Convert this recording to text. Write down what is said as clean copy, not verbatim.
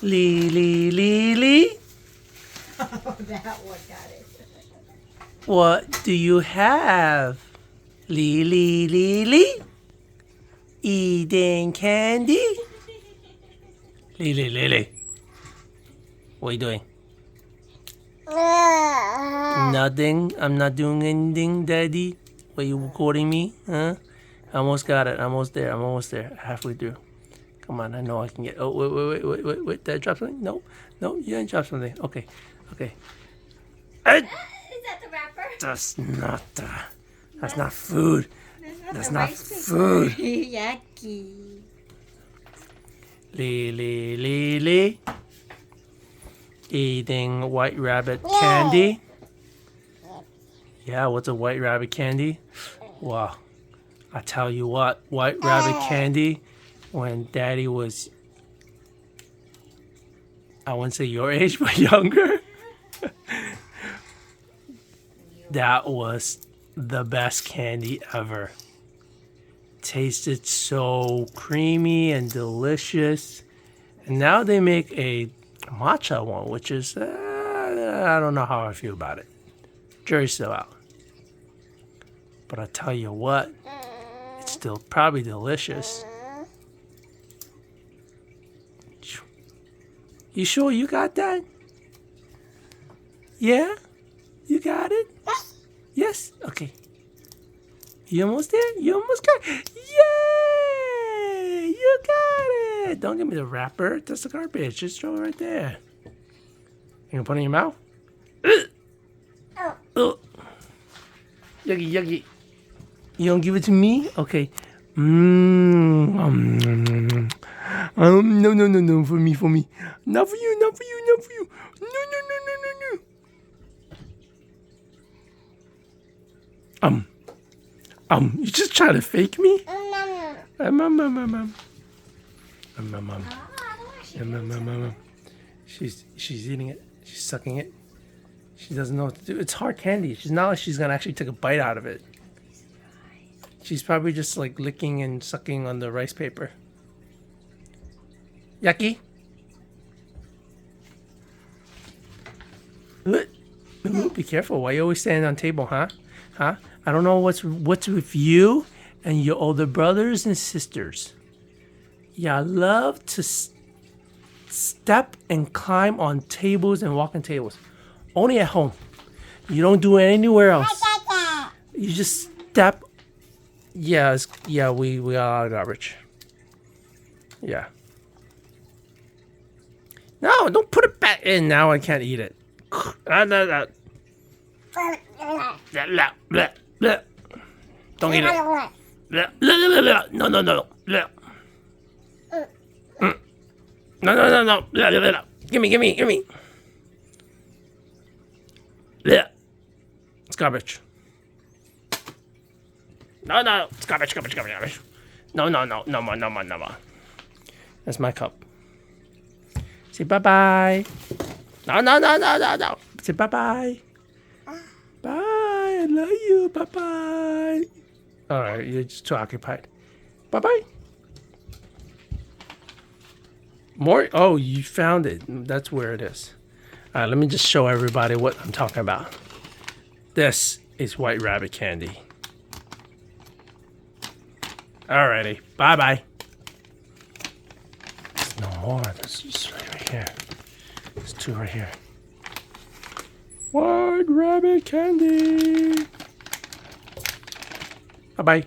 Lee, Lee, Lee, Lee. Oh, that one got it. What do you have? Lee, Lee, Lee, Lee. Eating candy? Lee, Lee, Lee, Lee. What are you doing? Nothing. I'm not doing anything, Daddy. Were you recording me? Huh? I almost got it. Almost there. I'm almost there. Halfway through. Come on. I know I can get. Oh, wait. Did I drop something? No. You didn't drop something. Okay. Is that the wrapper? That's not. That's not food. That's not rice food. Yucky. Lee, Lee, Lee, Lee. Eating white rabbit candy. Yeah, what's a white rabbit candy? Wow. I tell you what, white rabbit candy, when Daddy was, I wouldn't say your age, but younger, that was the best candy ever. Tasted so creamy and delicious. And now they make a matcha one, which is, I don't know how I feel about it. Jury's still out. But I tell you what, it's still probably delicious. You sure you got that? Yeah? You got it? Yes? Okay. You almost there? You almost got it. Yay! You got it! Don't give me the wrapper. That's the garbage. Just throw it right there. You gonna put it in your mouth? Oh. Yucky. You don't give it to me? Okay. No, for me. Not for you. No. You just try to fake me? She's eating it. She's sucking it. She doesn't know what to do. It's hard candy. She's not like she's gonna actually take a bite out of it. She's probably just like licking and sucking on the rice paper. Yucky. Be careful. Why you always standing on table, huh? I don't know what's with you and your older brothers and sisters. Y'all love to step and climb on tables and walk on tables. Only at home. You don't do it anywhere else. You just step. Yeah, we got a lot of garbage. Yeah. No, don't put it back in. Now I can't eat it. Don't eat it. No. No. Gimme. It's garbage. No. It's garbage. No more. That's my cup. Say bye-bye. No. Say bye-bye. Bye. I love you. Bye-bye. All right, you're just too occupied. Bye-bye. More? Oh, you found it. That's where it is. All right, let me just show everybody what I'm talking about. This is white rabbit candy. Alrighty, bye-bye. There's no more. There's just right here. There's two right here. White rabbit candy. Bye-bye.